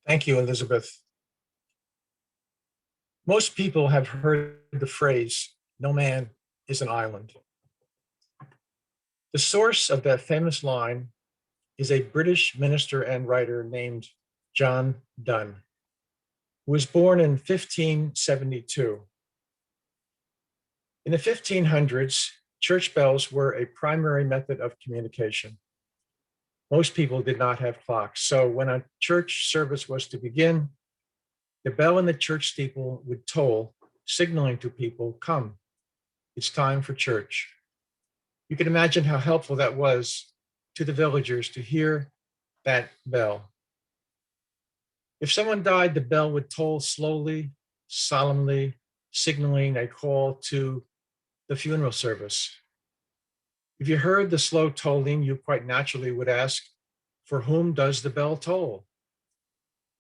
Thank you, Elizabeth. Most people have heard the phrase, "No man is an island." The source of that famous line is a British minister and writer named John Donne, who was born in 1572. In the 1500s, church bells were a primary method of communication. Most people did not have clocks, so when a church service was to begin, the bell in the church steeple would toll, signaling to people, "Come, it's time for church." You can imagine how helpful that was to the villagers to hear that bell. If someone died, the bell would toll slowly, solemnly, signaling a call to the funeral service. If you heard the slow tolling, you quite naturally would ask, "For whom does the bell toll?"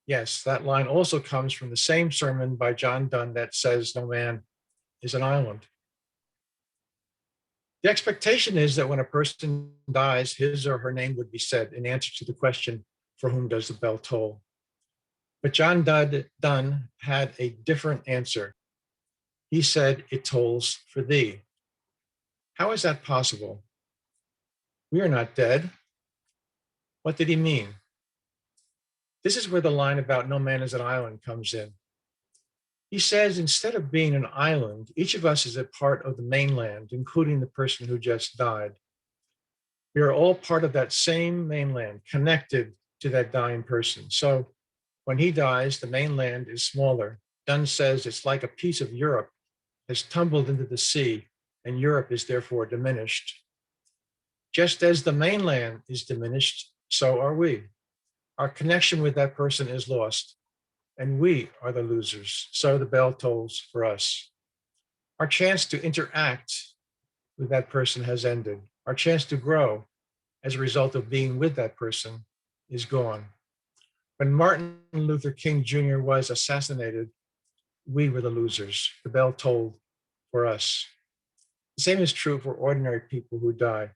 Yes, that line also comes from the same sermon by John Donne that says, "No man is an island." The expectation is that when a person dies, his or her name would be said in answer to the question, "For whom does the bell toll?" But John Donne had a different answer. He said, "It tolls for thee." How is that possible? We are not dead. What did he mean? This is where the line about "no man is an island" comes in. He says, instead of being an island, each of us is a part of the mainland, including the person who just died. We are all part of that same mainland, connected to that dying person. So when he dies, the mainland is smaller. Donne says it's like a piece of Europe has tumbled into the sea, and Europe is therefore diminished. Just as the mainland is diminished, so are we. Our connection with that person is lost, and we are the losers. So the bell tolls for us. Our chance to interact with that person has ended. Our chance to grow as a result of being with that person is gone. When Martin Luther King Jr. was assassinated, we were the losers. The bell tolled for us. The same is true for ordinary people who die.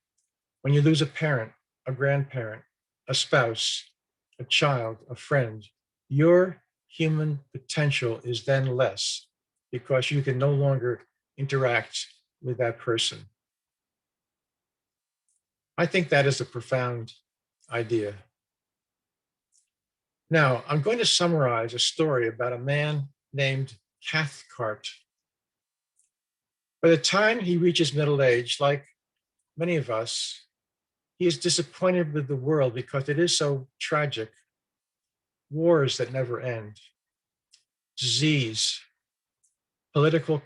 When you lose a parent, a grandparent, a spouse, a child, a friend, your human potential is then less because you can no longer interact with that person. I think that is a profound idea. Now, I'm going to summarize a story about a man named Cathcart. By the time he reaches middle age, like many of us, he is disappointed with the world because it is so tragic. Wars that never end, disease, political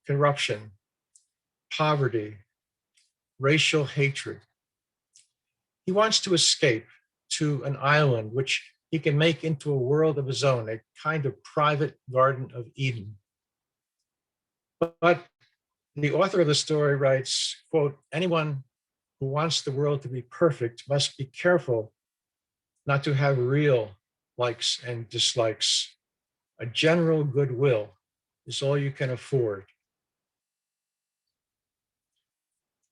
corruption, poverty, racial hatred. He wants to escape to an island which he can make into a world of his own, a kind of private Garden of Eden. But the author of the story writes, quote, "Anyone who wants the world to be perfect must be careful not to have real likes and dislikes. A general goodwill is all you can afford."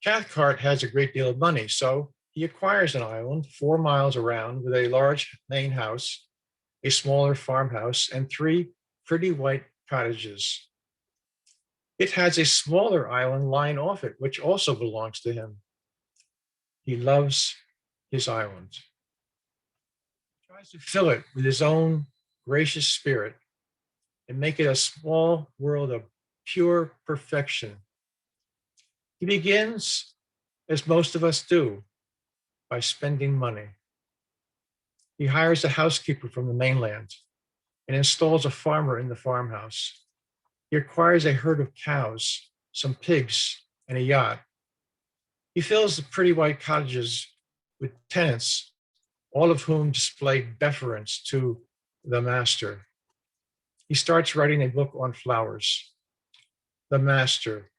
Cathcart has a great deal of money, so he acquires an island 4 miles around with a large main house, a smaller farmhouse, and 3 pretty white cottages. It has a smaller island lying off it, which also belongs to him. He loves his island. He tries to fill it with his own gracious spirit and make it a small world of pure perfection. He begins, as most of us do, by spending money. He hires a housekeeper from the mainland and installs a farmer in the farmhouse. He acquires a herd of cows, some pigs, and a yacht. He fills the pretty white cottages with tenants, all of whom display deference to the master. He starts writing a book on flowers. The master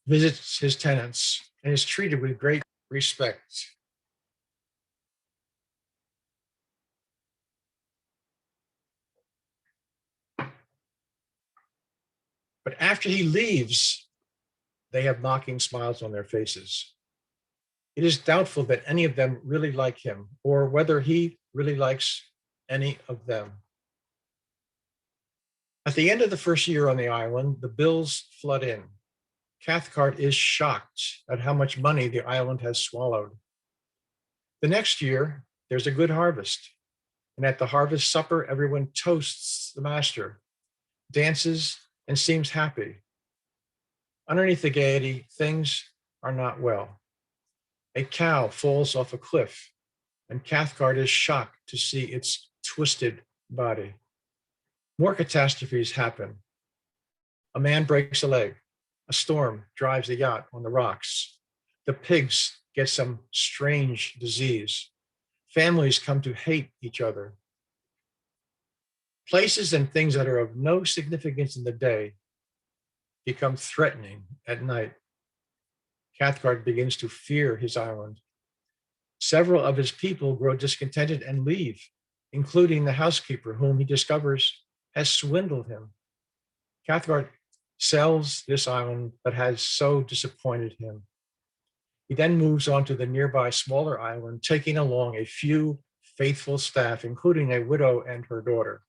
visits his tenants and is treated with great respect. But after he leaves, they have mocking smiles on their faces. It is doubtful that any of them really like him or whether he really likes any of them. At the end of the first year on the island, the bills flood in. Cathcart is shocked at how much money the island has swallowed. The next year, there's a good harvest. And at the harvest supper, everyone toasts the master, dances, and seems happy. Underneath the gaiety, things are not well. A cow falls off a cliff, and Cathcart is shocked to see its twisted body. More catastrophes happen. A man breaks a leg. A storm drives the yacht on the rocks. The pigs get some strange disease. Families come to hate each other. Places and things that are of no significance in the day become threatening at night. Cathcart begins to fear his island. Several of his people grow discontented and leave, including the housekeeper, whom he discovers has swindled him. Cathcart sells this island that has so disappointed him. He then moves on to the nearby smaller island, taking along a few faithful staff, including a widow and her daughter.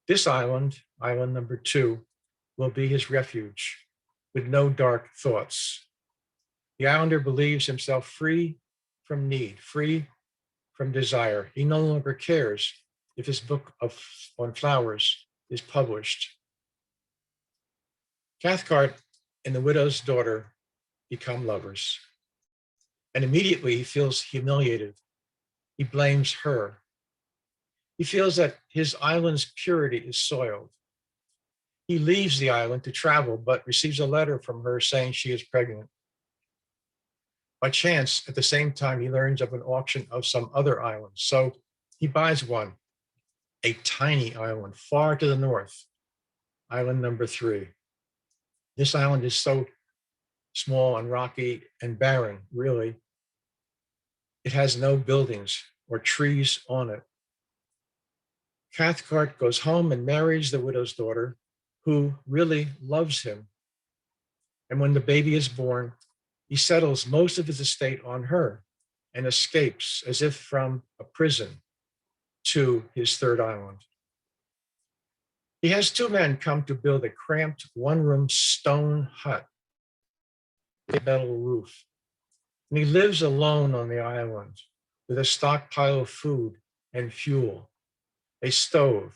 This island, island number 2, will be his refuge, with no dark thoughts. The islander believes himself free from need, free from desire. He no longer cares if his book on flowers is published. Cathcart and the widow's daughter become lovers. And immediately he feels humiliated. He blames her. He feels that his island's purity is soiled. He leaves the island to travel, but receives a letter from her saying she is pregnant. By chance, at the same time, he learns of an auction of some other islands. So he buys one, a tiny island far to the north, island number 3. This island is so small and rocky and barren, really. It has no buildings or trees on it. Cathcart goes home and marries the widow's daughter, who really loves him. And when the baby is born, he settles most of his estate on her and escapes as if from a prison to his third island. He has 2 men come to build a cramped one-room stone hut with a metal roof. And he lives alone on the island with a stockpile of food and fuel, a stove,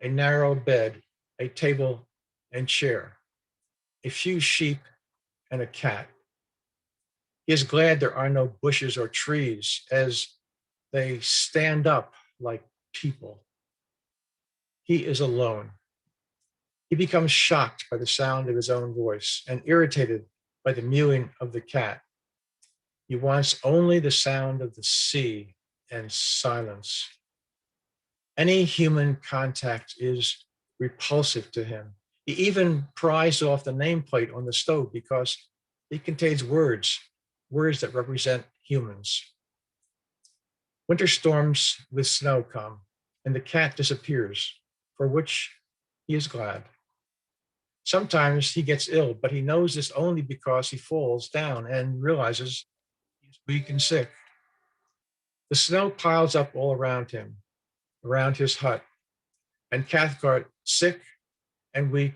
a narrow bed, a table and chair, a few sheep, and a cat. He is glad there are no bushes or trees, as they stand up like people. He is alone. He becomes shocked by the sound of his own voice and irritated by the mewing of the cat. He wants only the sound of the sea and silence. Any human contact is repulsive to him. He even pries off the nameplate on the stove because it contains words that represent humans. Winter storms with snow come, and the cat disappears, for which he is glad. Sometimes he gets ill, but he knows this only because he falls down and realizes he's weak and sick. The snow piles up all around him, around his hut, and Cathcart, sick and weak,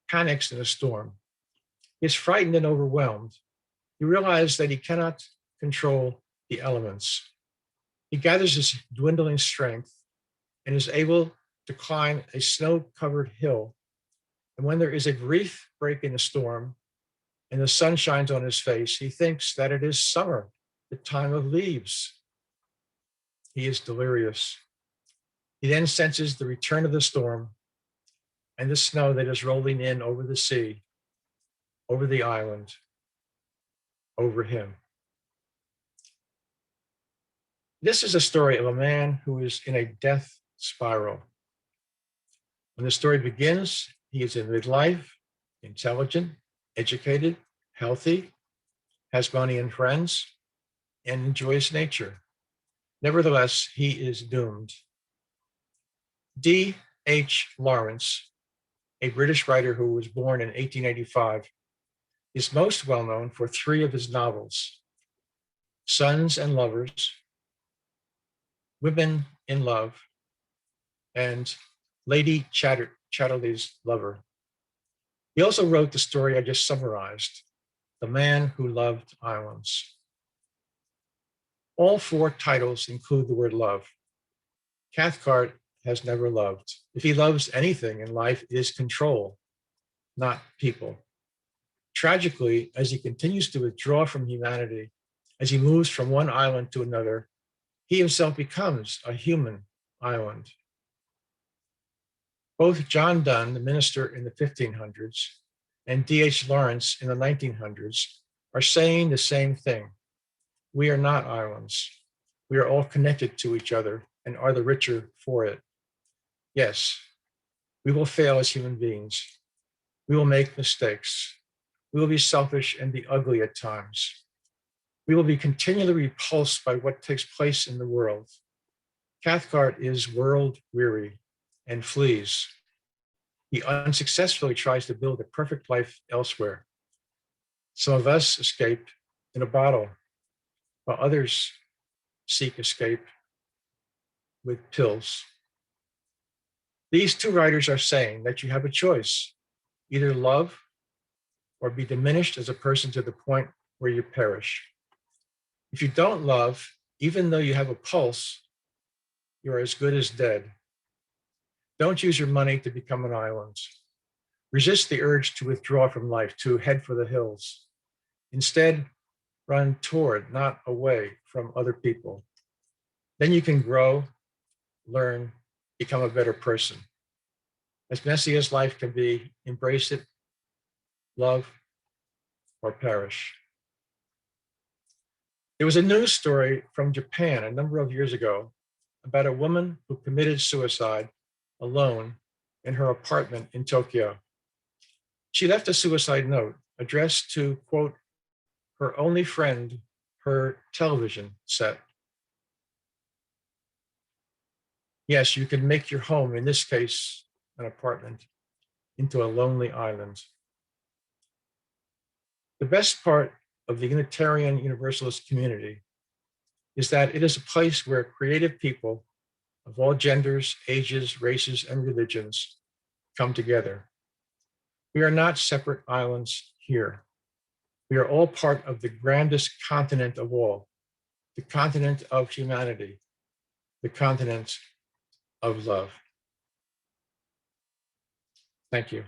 panics in a storm. He is frightened and overwhelmed. He realizes that he cannot control the elements. He gathers his dwindling strength and is able to climb a snow-covered hill. And when there is a brief break in the storm and the sun shines on his face, he thinks that it is summer, the time of leaves. He is delirious. He then senses the return of the storm and the snow that is rolling in over the sea, over the island, over him. This is a story of a man who is in a death spiral. When the story begins, he is in midlife, intelligent, educated, healthy, has money and friends, and enjoys nature. Nevertheless, he is doomed. D.H. Lawrence, a British writer who was born in 1885, is most well known for 3 of his novels: Sons and Lovers, Women in Love, and Lady Chatterley's lover. He also wrote the story I just summarized, The Man Who Loved Islands. All four titles include the word love. Cathcart has never loved. If he loves anything in life, it is control, not people. Tragically, as he continues to withdraw from humanity, as he moves from one island to another, he himself becomes a human island. Both John Donne, the minister in the 1500s, and D.H. Lawrence in the 1900s are saying the same thing. We are not islands. We are all connected to each other and are the richer for it. Yes, we will fail as human beings. We will make mistakes. We will be selfish and be ugly at times. We will be continually repulsed by what takes place in the world. Cathcart is world weary and flees. He unsuccessfully tries to build a perfect life elsewhere. Some of us escape in a bottle, while others seek escape with pills. These two writers are saying that you have a choice, either love or be diminished as a person to the point where you perish. If you don't love, even though you have a pulse, you are as good as dead. Don't use your money to become an island. Resist the urge to withdraw from life, to head for the hills. Instead, run toward, not away from other people. Then you can grow, learn, become a better person. As messy as life can be, embrace it, love, or perish. There was a news story from Japan a number of years ago about a woman who committed suicide alone in her apartment in Tokyo. She left a suicide note addressed to, quote, her only friend, her television set. Yes, you can make your home, in this case, an apartment, into a lonely island. The best part of the Unitarian Universalist community is that it is a place where creative people of all genders, ages, races, and religions come together. We are not separate islands here. We are all part of the grandest continent of all, the continent of humanity, the continent of love. Thank you.